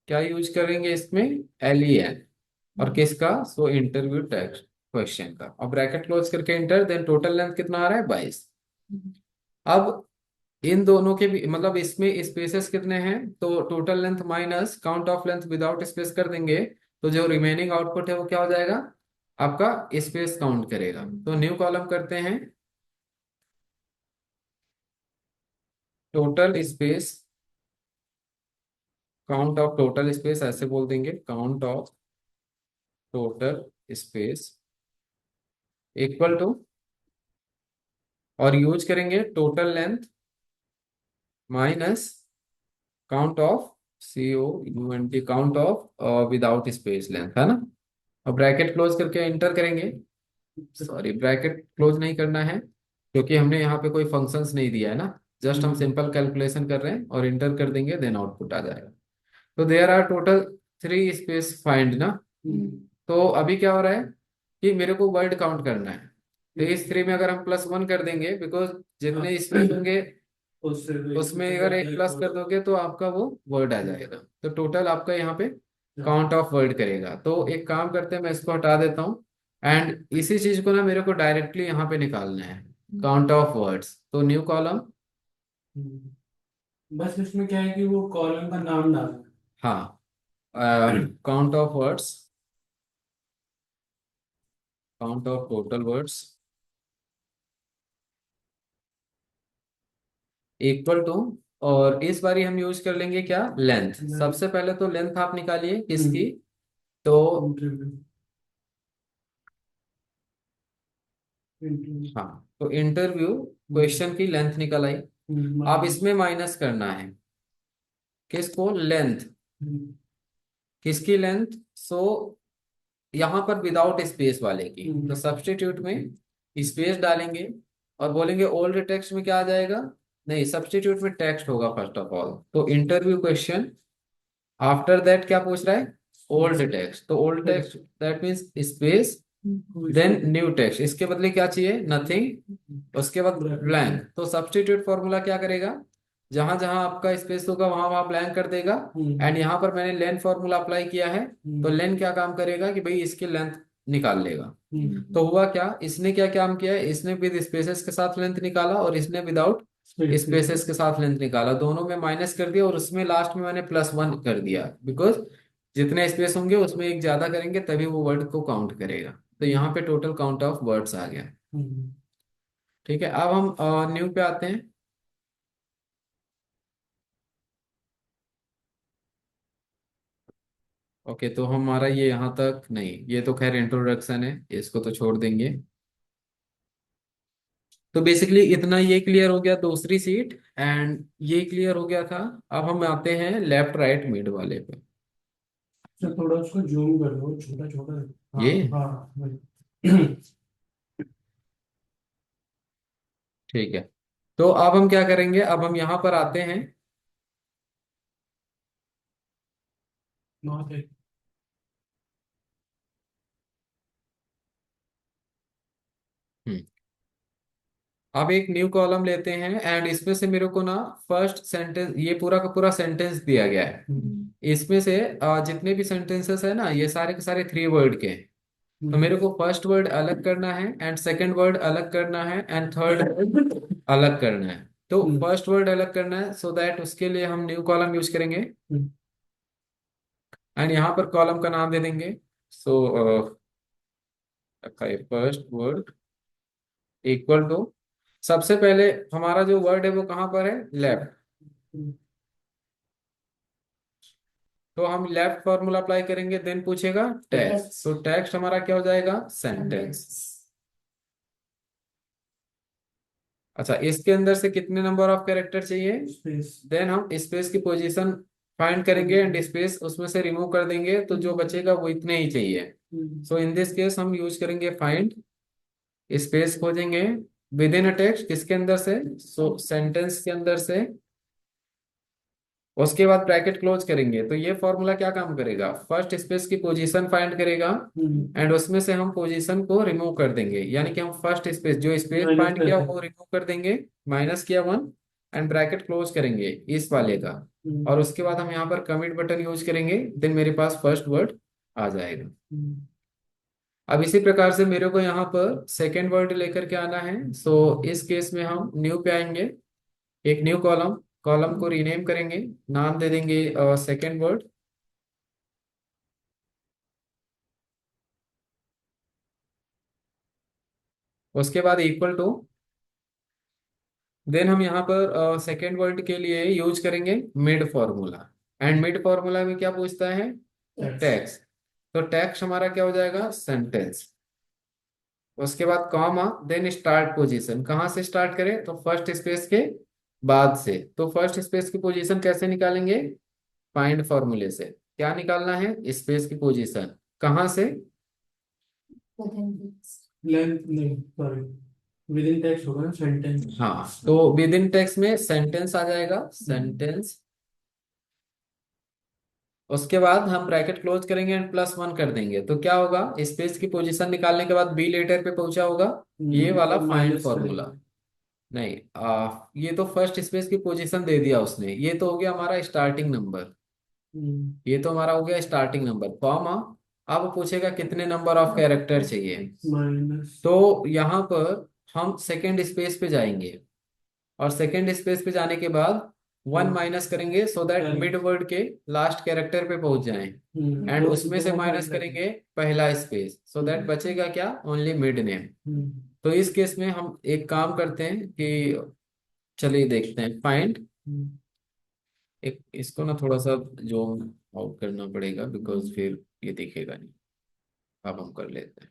क्या यूज करेंगे इसमें, LEN, और किसका, सो इंटरव्यू टेक्स्ट क्वेश्चन का, और ब्रैकेट क्लोज करके इंटर, देन टोटल लेंथ कितना आ रहा है, 22। अब इन दोनों के भी मतलब इसमें स्पेसेस कितने हैं, तो total length minus count of length without space कर देंगे, तो जो रिमेनिंग आउटपुट है वो क्या हो जाएगा, आपका स्पेस काउंट करेगा। तो न्यू कॉलम करते हैं, total space, count of total space ऐसे बोल देंगे, count of total space equal to, और यूज करेंगे total length minus count of COUNT, count of without space length, है ना। और ब्रैकेट क्लोज करके इंटर करेंगे, सॉरी ब्रैकेट क्लोज नहीं करना है क्योंकि हमने यहाँ पे कोई फंक्शंस नहीं दिया है ना, जस्ट हम सिंपल कैलकुलेशन कर रहे हैं, और इंटर कर देंगे, देन आउटपुट आ जाएगा। तो there are total 3 space find ना। तो अभी क्या हो रहा है कि मेरे को वर्ड काउंट करना है, तो इस 3 में अगर हम +1 कर देंगे, बिकॉज जितने स्पेस होंगे उसमें अगर एक प्लस कर दोगे तो आपका वो वर्ड आ जाएगा, तो टोटल आपका यहाँ पे काउंट ऑफ वर्ड करेगा। तो एक काम करते हैं, मैं इसको हटा देता हूँ, एंड इसी चीज को ना मेरे को डायरेक्टली यहाँ पे निकालना है, काउंट ऑफ वर्ड्स, तो न्यू कॉलम। बस इसमें क्या है कि वो कॉलम का नाम डालना है। हाँ, count of words, count of total words equal to, और इस बारी हम यूज कर लेंगे क्या, लेंथ। सबसे पहले तो लेंथ आप निकालिए किसकी, तो इंटरव्यू। इंटरव्यू। हाँ, तो इंटरव्यू क्वेश्चन की लेंथ निकल आई। अब इसमें माइनस करना है किसको, लेंथ, किसकी लेंथ, सो यहाँ पर विदाउट स्पेस वाले की, तो सब्स्टिट्यूट में स्पेस डालेंगे, और बोलेंगे ओल्ड टेक्स्ट में क्या आ जाएगा? नहीं, सब्स्टिट्यूट में टेक्स्ट होगा फर्स्ट ऑफ ऑल। तो इंटरव्यू क्वेश्चन आफ्टर दैट क्या पूछ रहा है? Old text. तो old text that means space, then new text, इसके बदले क्या चाहिए? नथिंग, उसके बाद ब्लैंक। तो सब्स्टिट्यूट फॉर्मूला क्या करेगा? जहां जहां आपका स्पेस होगा वहां वहां ब्लैंक कर देगा। एंड यहाँ पर मैंने लेंथ फॉर्मूला अप्लाई किया है, तो लेंथ क्या काम करेगा कि भाई इसकी लेंथ निकाल लेगा। तो हुआ क्या, इसने क्या काम किया है, इसने विद स्पेसेस के साथ लेंथ निकाला और इसने विदाउट स्पेसेस के साथ लेंथ निकाला, दोनों में माइनस कर दिया और उसमें लास्ट में मैंने +1 कर दिया, बिकॉज जितने स्पेस होंगे उसमें एक ज्यादा करेंगे तभी वो वर्ड को काउंट करेगा। तो यहाँ पे टोटल काउंट ऑफ वर्ड्स आ गया। ठीक है, अब हम न्यू पे आते हैं। ओके, तो हमारा ये यहाँ तक नहीं, ये तो खैर इंट्रोडक्शन है, इसको तो छोड़ देंगे। तो बेसिकली इतना ये क्लियर हो गया, दूसरी सीट एंड ये क्लियर हो गया था। अब हम आते हैं लेफ्ट राइट मिड वाले पे। तो थोड़ा उसको जूम कर लो, छोटा छोटा। हाँ ये हाँ वही। ठीक है। तो अब हम क्या करेंगे, अब हम यहाँ पर आते हैं। नॉट है। हम्म, अब एक न्यू कॉलम लेते हैं एंड इसमें से मेरे को ना फर्स्ट सेंटेंस, ये पूरा का पूरा सेंटेंस दिया गया है। इसमें से जितने भी सेंटेंसेस है ना, ये सारे के सारे 3 वर्ड के हैं। तो मेरे को फर्स्ट वर्ड अलग करना है एंड सेकंड वर्ड अलग करना है एंड थर्ड अलग करना है। तो फर्स्ट वर्ड अलग करना है, सो दैट उसके लिए हम न्यू कॉलम यूज करेंगे एंड यहाँ पर कॉलम का नाम दे देंगे। So first word equal to, सबसे पहले हमारा जो वर्ड है वो कहाँ पर है? लेफ्ट। तो हम लेफ्ट फॉर्मूला अप्लाई करेंगे, देन पूछेगा टेक्स्ट। तो टेक्स्ट हमारा क्या हो जाएगा? सेंटेंस। अच्छा, इसके अंदर से कितने नंबर ऑफ कैरेक्टर चाहिए? देन हम स्पेस की पोजीशन फाइंड करेंगे एंड स्पेस उसमें से रिमूव कर देंगे, तो जो बचेगा वो इतने ही चाहिए। सो इन दिस केस हम यूज करेंगे फाइंड, स्पेस खोजेंगे विद इन अ टेक्स्ट, किसके अंदर से? सो सेंटेंस के अंदर से। उसके बाद ब्रैकेट क्लोज करेंगे। तो ये फॉर्मूला क्या काम करेगा? फर्स्ट स्पेस की पोजीशन फाइंड करेगा एंड उसमें से हम पोजीशन को रिमूव कर देंगे, यानी कि हम फर्स्ट स्पेस जो स्पेस फाइंड किया वो रिमूव कर देंगे, -1 एंड ब्रैकेट क्लोज करेंगे इस वाले का। और उसके बाद हम यहाँ पर कमिट बटन यूज करेंगे, देन मेरे पास फर्स्ट वर्ड आ जाएगा। अब इसी प्रकार से मेरे को यहाँ पर सेकेंड वर्ड लेकर के आना है। सो इस केस में हम न्यू पे आएंगे, एक न्यू कॉलम, कॉलम को रीनेम करेंगे, नाम दे देंगे सेकेंड वर्ड। उसके बाद इक्वल टू, देन हम यहाँ पर सेकेंड वर्ड के लिए यूज करेंगे mid formula. And mid formula में क्या पूछता है? टेक्स्ट। तो टेक्स्ट हमारा क्या हो जाएगा? सेंटेंस। उसके बाद कॉमा, देन स्टार्ट पोजीशन, कहाँ से स्टार्ट करें? तो फर्स्ट स्पेस के बाद से। तो फर्स्ट स्पेस की पोजीशन कैसे निकालेंगे? फाइंड फॉर्मूले से। क्या निकालना है? स्पेस की पोजीशन कहाँ से? लेंथ नहीं, सॉरी, विद इन टेक्स्ट होगा ना, सेंटेंस। हाँ, तो विद इन टेक्स्ट में सेंटेंस आ जाएगा, सेंटेंस। उसके बाद हम ब्रैकेट क्लोज करेंगे एंड +1 कर देंगे, तो क्या होगा? स्पेस की पोजीशन निकालने के बाद बी लेटर पे पहुंचा होगा ये वाला तो फाइंड माइनस फॉर्मूला। करेंगे। नहीं, ये तो फर्स्ट स्पेस की पोजीशन दे दिया उसने, ये तो हो गया हमारा स्टार्टिंग नंबर। ये तो हमारा हो गया स्टार्टिंग नंबर, कॉमा। अब पूछेगा कितने नंबर ऑफ कैरेक्टर चाहिए। माइनस। तो यहाँ पर हम सेकेंड स्पेस पे जाएंगे और सेकेंड स्पेस पे जाने के बाद 1 माइनस करेंगे, सो दैट मिड वर्ड के लास्ट कैरेक्टर पे पहुंच जाएं एंड उसमें से माइनस करेंगे पहला स्पेस, सो दैट बचेगा क्या? Only mid name. तो इस केस में हम एक काम करते हैं कि चलिए देखते हैं, फाइंड, एक इसको ना थोड़ा सा जूम आउट करना पड़ेगा बिकॉज फिर ये दिखेगा नहीं। अब हम कर लेते हैं,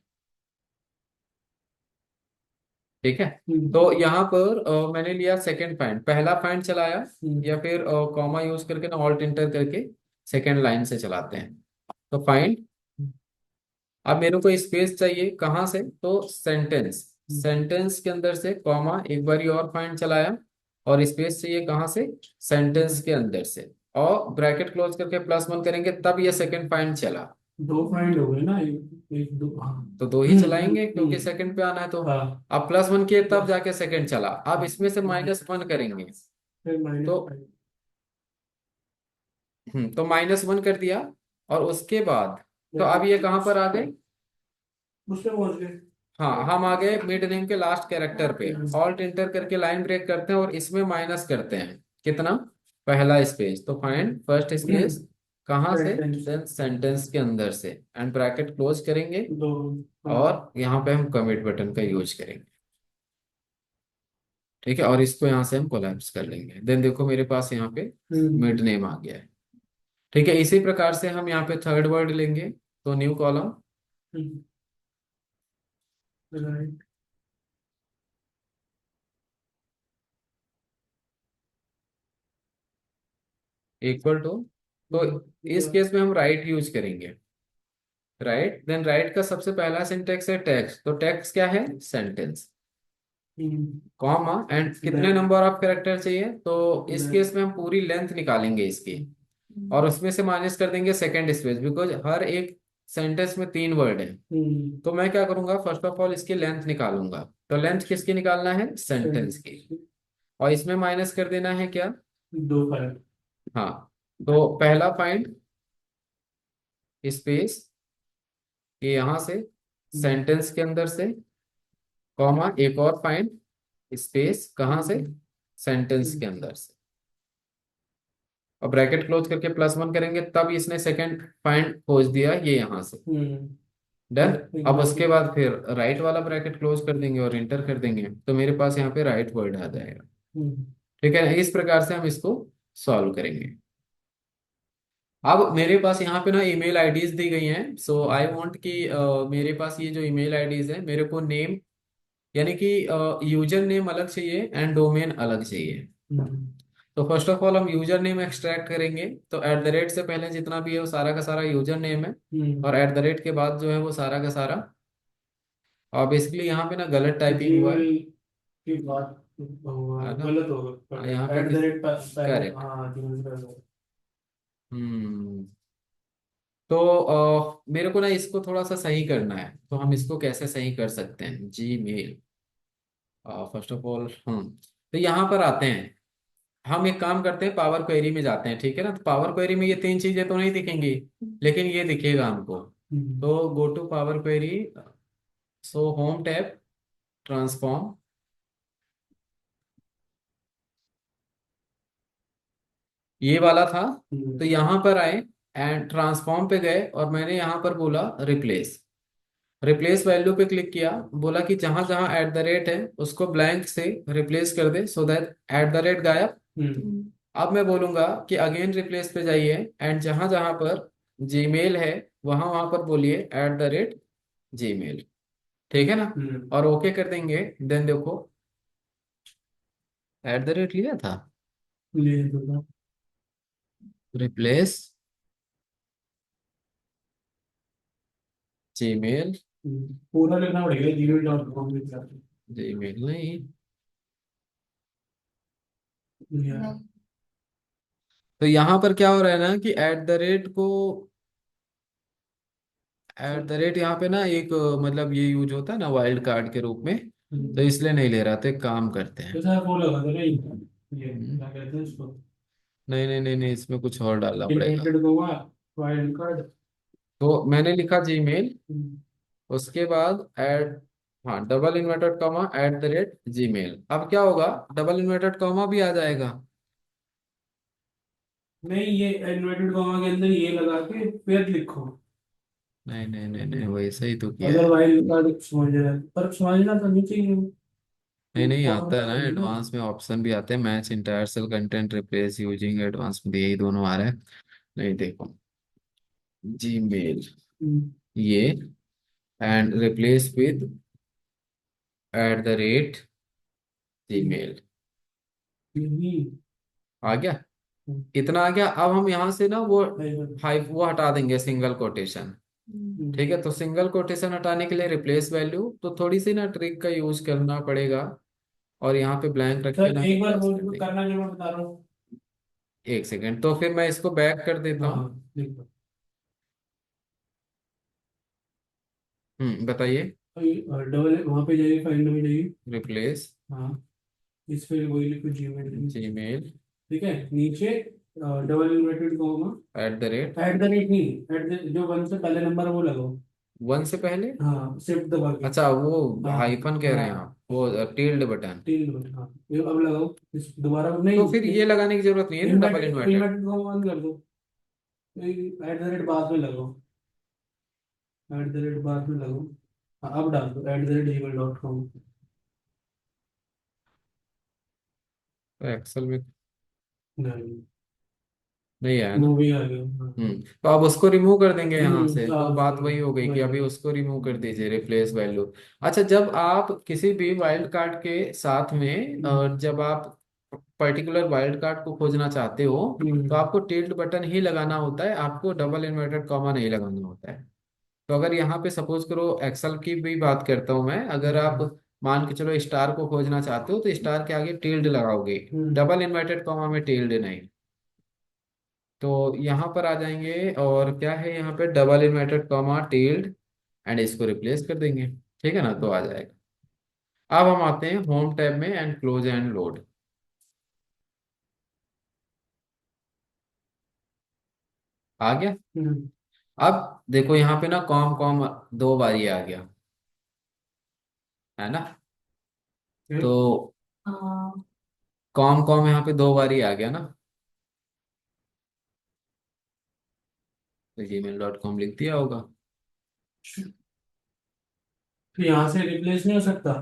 ठीक है। तो यहाँ पर मैंने लिया सेकंड फाइंड, पहला फाइंड चलाया या फिर कॉमा यूज करके ना ऑल्ट इंटर करके सेकंड लाइन से चलाते हैं। तो फाइंड, अब मेरे को स्पेस चाहिए कहाँ से? तो सेंटेंस, सेंटेंस के अंदर से कॉमा एक बारी और फाइंड चलाया, और स्पेस चाहिए कहाँ से, सेंटेंस के अंदर से, और ब्रैकेट क्लोज करके +1 करेंगे तब ये सेकंड फाइंड चला। दो फाइंड हो गए ना, एक दो, हाँ। तो दो ही चलाएंगे क्योंकि सेकंड पे आना है, तो हाँ। अब +1 किए तब जाके सेकंड चला। अब इसमें से -1 करेंगे फिर तो -5। तो -1 कर दिया, और उसके बाद तो अब ये ब्रैकेट कहाँ पर आ गए। उस पे पहुंच गए। हाँ, हम आ गए मिड नेम के लास्ट कैरेक्टर पे। ऑल्ट इंटर करके लाइन ब्रेक करते हैं और इसमें माइनस करते हैं कितना, पहला स्पेस, तो फाइंड फर्स्ट स्पेस कहाँ से, सेंटेंस। देन सेंटेंस के अंदर से, एंड ब्रैकेट क्लोज करेंगे, दो। हाँ। और यहाँ पे हम कमिट बटन का यूज करेंगे। ठीक है, और इसको यहाँ से हम कोलैप्स कर लेंगे, देन देखो मेरे पास यहाँ पे हम्म। मिड नेम आ गया है। ठीक है, इसी प्रकार से हम यहाँ पे थर्ड वर्ड लेंगे, तो new column right. Equal to, तो इस केस में हम राइट यूज करेंगे। राइट, देन राइट का सबसे पहला सिंटेक्स है टेक्स्ट, तो टेक्स्ट क्या है, सेंटेंस, कॉमा, एंड कितने देन। नंबर ऑफ कैरेक्टर चाहिए, तो इस देन। केस में हम पूरी लेंथ निकालेंगे इसकी, और उसमें से माइनस कर देंगे सेकंड स्पेस, बिकॉज हर एक सेंटेंस में 3 वर्ड है। तो मैं क्या करूंगा, फर्स्ट ऑफ ऑल इसकी लेंथ निकालूंगा, तो लेंथ किसकी निकालना है, सेंटेंस की, और इसमें माइनस कर देना है क्या, दो फाइल। हाँ, तो पहला फाइंड स्पेस, ये यहां से सेंटेंस के अंदर से, कॉमा एक और फाइंड स्पेस कहाँ से, सेंटेंस के अंदर से, और ब्रैकेट क्लोज करके +1 करेंगे तब इसने सेकंड फाइंड खोज दिया ये यहाँ से। डन। अब उसके बाद फिर राइट वाला ब्रैकेट क्लोज कर देंगे और इंटर कर देंगे, तो मेरे पास यहाँ पे राइट वर्ड आ जाएगा। ठीक है, इस प्रकार से हम इसको सॉल्व करेंगे। अब मेरे पास यहाँ पे ना ईमेल आईडीज दी गई हैं, सो आई वांट कि मेरे पास ये जो ईमेल आईडीज है, मेरे को नेम, यानी कि यूजर नेम अलग चाहिए एंड डोमेन अलग चाहिए। तो फर्स्ट ऑफ ऑल हम यूजर नेम एक्सट्रैक्ट करेंगे, तो @ से पहले जितना भी है वो सारा का सारा यूजर नेम है, और @ के बाद जो है वो सारा का सारा, और बेसिकली यहाँ पे ना गलत टाइपिंग हुआ है। जीमेल की बात होगा, है ना, गलत होगा, हाँ, पहले यहाँ पे @ पहले, करेक्ट। हाँ जीमेल पहले। हम्म, तो मेरे को ना इसको थोड़ा सा सही करना है, तो हम इसको कैसे सही कर सकते हैं, Gmail, फर्स्ट ऑफ ऑल हम तो यहाँ पर आते हैं, हम एक काम करते हैं, पावर क्वेरी में जाते हैं, ठीक है ना, तो पावर क्वेरी में ये 3 चीजें तो नहीं दिखेंगी, लेकिन ये दिखेगा हमको। तो go to power query, so home tab, transform, ये वाला था। तो यहाँ पर आए एंड ट्रांसफॉर्म पे गए, और मैंने यहाँ पर बोला रिप्लेस, रिप्लेस वैल्यू पे क्लिक किया, बोला कि जहां जहां @ है उसको ब्लैंक से रिप्लेस कर दे, सो दैट गायब। अब मैं बोलूंगा कि अगेन रिप्लेस पे जाइए, एंड जहां जहां पर जीमेल है वहां वहां पर बोलिए @Gmail। ठीक है ना, और ओके कर देंगे, देन देखो लिया था, ले दो। रिप्लेस जीमेल, पूरा लिखना पड़ेगा, gmail.com लिख जाते जीमेल नहीं, हैं। तो यहाँ पर क्या हो रहा है ना कि को यहाँ पे ना एक मतलब ये यूज होता है ना वाइल्ड कार्ड के रूप में, तो इसलिए नहीं ले रहा था, एक काम करते हैं। तो सर वो लगा था ना, ये हम्म, क्या कहते हैं इसको, नहीं नहीं नहीं नहीं, इसमें कुछ और डालना पड़ेगा। Inverted coma, wild card. तो मैंने लिखा जीमेल, उसके बाद ऐड, हाँ, डबल इन्वर्टेड कॉमा @Gmail। अब क्या होगा, डबल इन्वर्टेड कॉमा भी आ जाएगा। नहीं, ये इन्वर्टेड कोमा के अंदर ये लगा के फिर लिखो। नहीं नहीं नहीं नहीं, वैसे ही तो किया अगर है। वाइल्ड कार्ड समझ रहा है, पर समझना तो नहीं चाहिए। नहीं नहीं, कॉमा आता है ना, चाहिए ना। एडवांस में ऑप्शन भी आते हैं, match entire cell content replace using advance में, यही दोनों आ रहा है। नहीं देखो, जीमेल, ये, एंड रिप्लेस विद @Gmail। यही। आ गया, इतना आ गया। अब हम यहाँ से ना वो हाई वो हटा देंगे, सिंगल कोटेशन, ठीक है, तो सिंगल कोटेशन हटाने के लिए रिप्लेस वैल्यू, तो थोड़ी सी ना ट्रिक का यूज करना पड़ेगा, और यहाँ पे ब्लैंक रख के सर ना एक बार रिप्लेस वो कर देंगे। करना जो मैं बता रहा हूँ। एक सेकेंड, तो फिर मैं इसको बैक कर देता हाँ हूँ। देखो, बताइए। डबल वहाँ पे जाइए, फाइल में जाइए। रिप्लेस हाँ, इस पे वही लिखो जीमेल। जीमेल ठीक है, नीचे double inverted comma, @ eight the rate नहीं, एट द जो वन से पहले नंबर है वो लगाओ। 1 से पहले। हाँ, शिफ्ट दबा के। अच्छा, वो हाँ हाइफन कह रहे हैं हाँ, आप, वो टिल्ड बटन। तीन नंबर, हाँ ये अब लगाओ, इस दोबारा तो फिर नहीं, ये लगाने की जरूरत नहीं है ना, double inverted inverted. Inverted comma बंद कर दो, एट द रेट बाद में लगाओ, एट द रेट बाद में लगाओ। हाँ, अब डाल दो @gmail.com। तो एक्सेल में नहीं, नहीं आया ना। वो भी आ गया, हाँ। तो आप उसको रिमूव कर देंगे यहाँ से, तो साफ बात करो, वही हो गई कि वही अभी उसको रिमूव कर दीजिए, रिप्लेस वैल्यू। अच्छा, जब आप किसी भी वाइल्ड कार्ड के साथ में, जब आप पर्टिकुलर वाइल्ड कार्ड को खोजना चाहते हो, तो हम्म, आपको टिल्ड बटन ही लगाना होता है, आपको डबल इन्वर्टेड कॉमा नहीं लगाना होता है। तो अगर यहाँ पे सपोज करो, एक्सेल की भी बात करता हूँ मैं, अगर आप मान के चलो स्टार को खोजना चाहते हो, तो स्टार के आगे टिल्ड लगाओगे, हम्म, डबल इन्वर्टेड कॉमा में टिल्ड नहीं। तो यहाँ पर आ जाएंगे, और क्या है यहाँ पे, double inverted comma tilde, and इसको रिप्लेस कर देंगे। ठीक है ना, तो आ जाएगा। अब हम आते हैं होम टैब में, एंड क्लोज एंड लोड। आ गया। हम्म, अब देखो यहाँ पे ना, कॉम कॉम 2 बार ये आ गया, है ना। फिर तो कॉम कॉम यहाँ पे 2 बार ही आ गया ना, तो gmail.com लिख दिया होगा। फिर यहाँ से रिप्लेस नहीं हो सकता।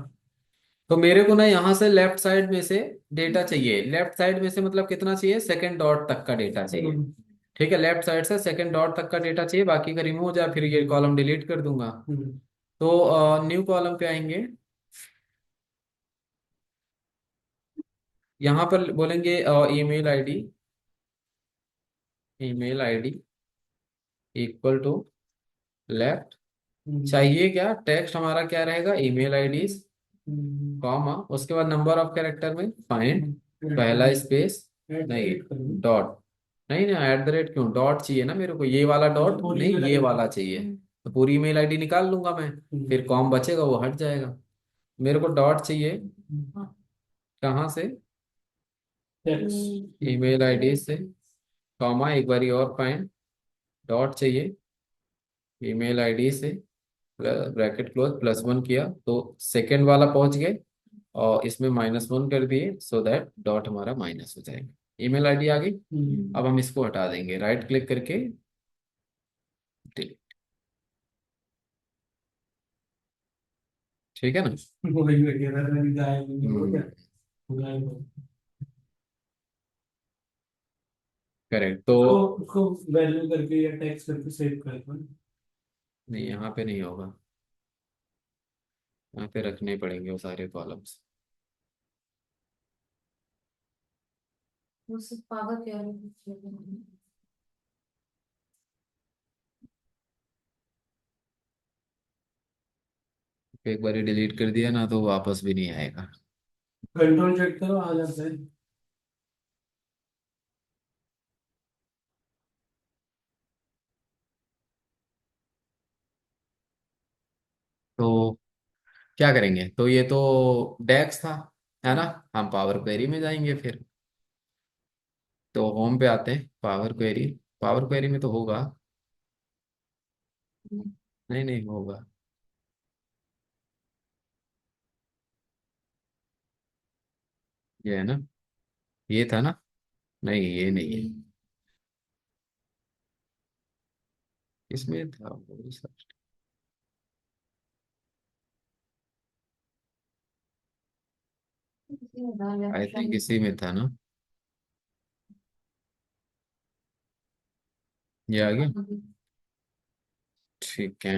तो मेरे को ना यहाँ से लेफ्ट साइड में से डेटा चाहिए, लेफ्ट साइड में से मतलब कितना चाहिए, सेकंड डॉट तक का डेटा चाहिए। हम्म, ठीक है, लेफ्ट साइड से सेकंड डॉट तक का डेटा चाहिए, बाकी का रिमूव हो जाए, फिर ये कॉलम डिलीट कर दूंगा। हम्म, तो न्यू कॉलम पे आएंगे, यहाँ पर बोलेंगे email ID equal to left. Hmm, चाहिए क्या, टेक्स्ट हमारा क्या रहेगा, ईमेल आईडी हम्म, कॉमा, उसके बाद नंबर ऑफ कैरेक्टर में फाइंड, ऐड पहला करो, स्पेस, नहीं, ऐड करो। डॉट। नहीं ना, @ क्यों, डॉट चाहिए ना मेरे को, ये वाला अच्छा, डॉट पूरी नहीं, ईमेल ये आईडी। वाला चाहिए। तो पूरी ईमेल आईडी निकाल लूंगा मैं, फिर कॉम बचेगा, वो हट जाएगा। मेरे को डॉट चाहिए, कहाँ से, टेक्स। ईमेल आईडी से, कॉमा एक बारी और फाइंड, डॉट चाहिए, ईमेल आईडी से, ब्रैकेट क्लोज, +1 किया तो सेकंड वाला पहुंच गए, और इसमें -1 कर दिए, सो दैट डॉट हमारा माइनस हो जाएगा। ईमेल आईडी आ गई। अब हम इसको हटा देंगे, राइट क्लिक करके delete। ठीक है ना। वही वगैरह गायब हो हम्म। गया, गायब हो। करेक्ट। तो उसको उसको वैल्यू करके या टेक्स्ट करके सेव कर दो। नहीं, यहाँ पे नहीं होगा, यहाँ पे रखने पड़ेंगे वो सारे कॉलम्स। उससे पावर क्या है? एक बार डिलीट कर दिया ना, तो वापस भी नहीं आएगा। कंट्रोल चेक करो, आ जाता है। तो क्या करेंगे, तो ये तो डेक्स था, है ना। हम पावर क्वेरी में जाएंगे फिर, तो होम पे आते हैं, पावर क्वेरी। पावर क्वेरी में तो होगा, नहीं नहीं होगा, ये है ना, ये था ना, नहीं ये नहीं है, इसमें था वो सब। आई थिंक इसी में था ना, ये आ गया। ठीक है।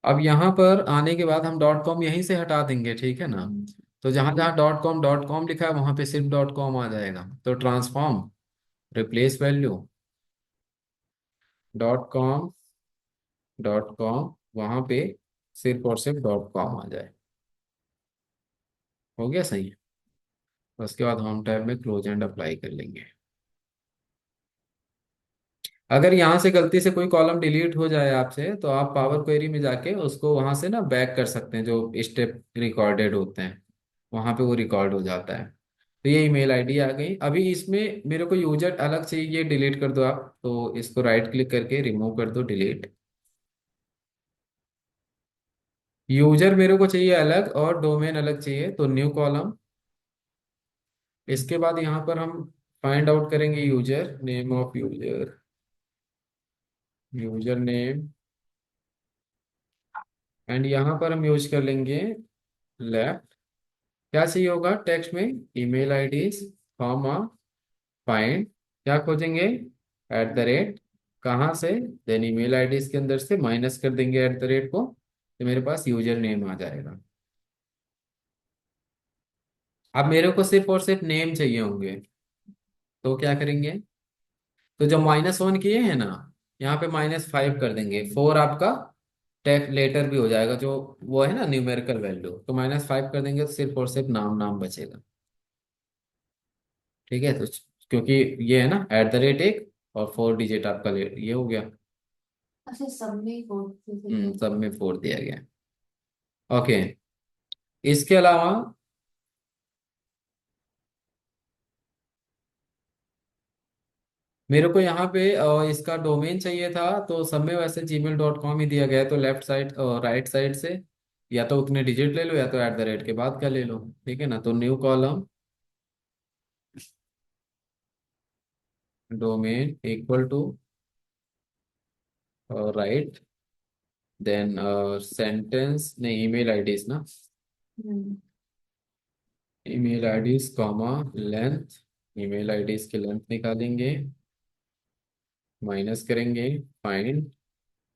अब यहाँ पर आने के बाद हम डॉट कॉम यहीं से हटा देंगे, ठीक है ना। तो जहाँ जहाँ डॉट कॉम लिखा है, वहां पे सिर्फ डॉट कॉम आ जाएगा, तो transform, replace value, dot com, dot com, वहां पे सिर्फ और सिर्फ डॉट कॉम आ जाए। हो गया सही। उसके बाद होम टैब में क्लोज एंड अप्लाई कर लेंगे। अगर यहाँ से गलती से कोई कॉलम डिलीट हो जाए आपसे, तो आप पावर क्वेरी में जाके उसको वहां से ना बैक कर सकते हैं, जो स्टेप रिकॉर्डेड होते हैं वहां पे वो रिकॉर्ड हो जाता है। तो ये ईमेल आईडी आ गई। अभी इसमें मेरे को यूजर अलग चाहिए, ये डिलीट कर दो आप, तो इसको राइट क्लिक करके रिमूव कर दो, डिलीट। यूजर मेरे को चाहिए अलग और डोमेन अलग चाहिए, तो न्यू कॉलम। इसके बाद यहाँ पर हम फाइंड आउट करेंगे user name of user, user name. And यहाँ पर हम यूज कर लेंगे लेफ्ट। क्या चाहिए होगा टेक्स्ट में? Email IDs, comma, find. क्या खोजेंगे? At the rate. कहाँ से? देन ईमेल आईडीज के अंदर से माइनस कर देंगे एट द रेट को, तो मेरे पास यूजर नेम आ जाएगा। अब मेरे को सिर्फ और सिर्फ नेम चाहिए होंगे, तो क्या करेंगे? तो जब -1 किए हैं ना, यहाँ पे -5 कर देंगे, 4 आपका टेक लेटर भी हो जाएगा, जो वो है ना न्यूमेरिकल वैल्यू, तो -5 कर देंगे, तो सिर्फ और सिर्फ नाम नाम बचेगा। ठीक है, तो क्योंकि ये है ना एट द रेट एक, और 4 डिजिट आपका ये हो गया। अच्छा, सब में कोड ठीक है। सब में 4 दिया गया। ओके। इसके अलावा मेरे को यहाँ पे इसका डोमेन चाहिए था, तो सब में वैसे gmail.com ही दिया गया है, तो लेफ्ट साइड राइट साइड से या तो उतने डिजिट ले लो, या तो एट द रेट के बाद का ले लो। ठीक है ना, तो new column, domain equal to right, then sentence नहीं, ईमेल आईडीज ना, hmm. Email IDs comma length, email IDs की लेंथ निकालेंगे, माइनस करेंगे, फाइंड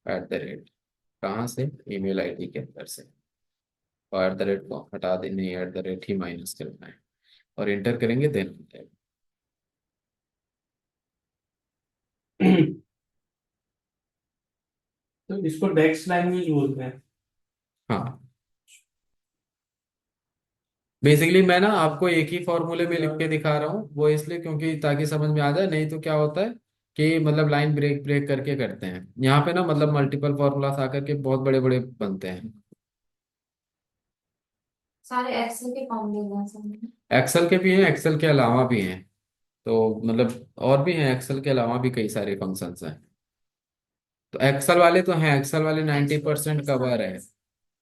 एट द रेट। कहाँ से? ईमेल आईडी के अंदर से। और एट द रेट को हटा देनी है, eight the rate he minus करना है, और इंटर करेंगे देन। तो इसको डेक्स लैंग्वेज बोलते हैं। हाँ, बेसिकली मैं ना आपको एक ही फॉर्मूले में लिख के दिखा रहा हूँ, वो इसलिए क्योंकि ताकि समझ में आ जाए, नहीं तो क्या होता है कि मतलब लाइन ब्रेक ब्रेक करके करते हैं यहाँ पे ना, मतलब मल्टीपल फॉर्मूलास आकर के बहुत बड़े बड़े बनते हैं। सारे एक्सेल के कॉम्बिनेशन में। एक्सेल के भी हैं, एक्सेल के अलावा भी हैं, तो मतलब और भी हैं, एक्सेल के अलावा भी कई सारे फंक्शंस हैं। तो एक्सेल वाले तो हैं, एक्सेल वाले 90% कवर है,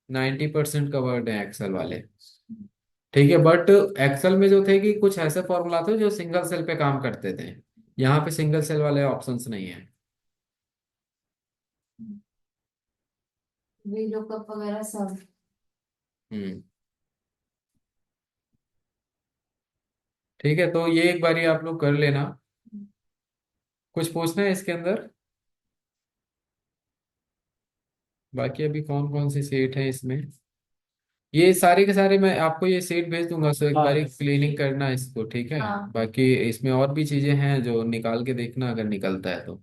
90% कवर्ड है एक्सेल वाले। ठीक है, बट एक्सेल में जो थे कि कुछ ऐसे फॉर्मूला थे जो सिंगल सेल पे काम करते थे, यहाँ पे सिंगल सेल वाले ऑप्शंस नहीं है। वीलुकअप वगैरह सब। हम्म। ठीक है, तो ये एक बारी आप लोग कर लेना। कुछ पूछना है इसके अंदर? बाकी अभी कौन कौन सी सीट है इसमें? ये सारे के सारे मैं आपको ये सीट भेज दूंगा, सो एक बारी क्लीनिंग करना इसको, ठीक है? हाँ। बाकी इसमें और भी चीजें हैं जो निकाल के देखना, अगर निकलता है तो।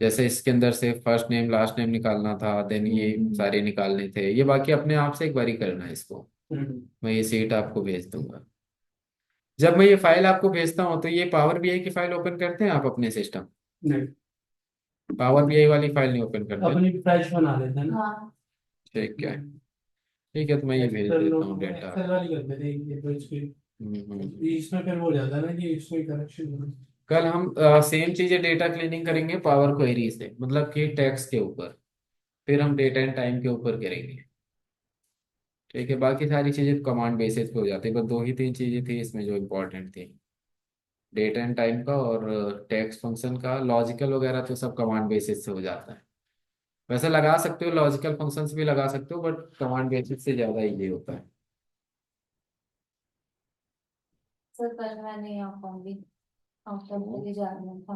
जैसे इसके अंदर से फर्स्ट नेम लास्ट नेम निकालना था, देन ये सारे निकालने थे, ये बाकी अपने आप से एक बारी करना है इसको। मैं ये सीट आपको भेज दूंगा। जब मैं ये फाइल आपको भेजता हूँ, तो ये पावर बीआई की फाइल ओपन करते हैं आप अपने सिस्टम? नहीं, पावर बीआई वाली फाइल नहीं ओपन करते? अपनी फ्रेश बना देते हैं ना। हाँ। ठीक है। ठीक है, तो मैं ये भेज एक्सेल देता हूँ डेटा। एक्सेल वाली करते थे ये तो इसकी। इसमें फिर वो हो जाता है ना कि इसमें करेक्शन हो। कल हम सेम चीजें डेटा क्लीनिंग करेंगे पावर क्वेरी से, मतलब कि टैक्स के ऊपर, फिर हम डेटा एंड टाइम के ऊपर करेंगे। ठीक है, बाकी सारी चीजें कमांड बेसिस पे हो जाती है, बस दो ही तीन चीजें थी इसमें जो इम्पोर्टेंट थी, डेटा एंड टाइम का और टैक्स फंक्शन का। लॉजिकल वगैरह तो सब कमांड बेसिस से हो जाता है। वैसे लगा सकते हो, लॉजिकल फंक्शंस भी लगा सकते हो, बट कमांड बेसिस से ज्यादा इजी होता है। सर कल मैंने यहाँ कॉम्बी आउटकम के लिए जा रहा था।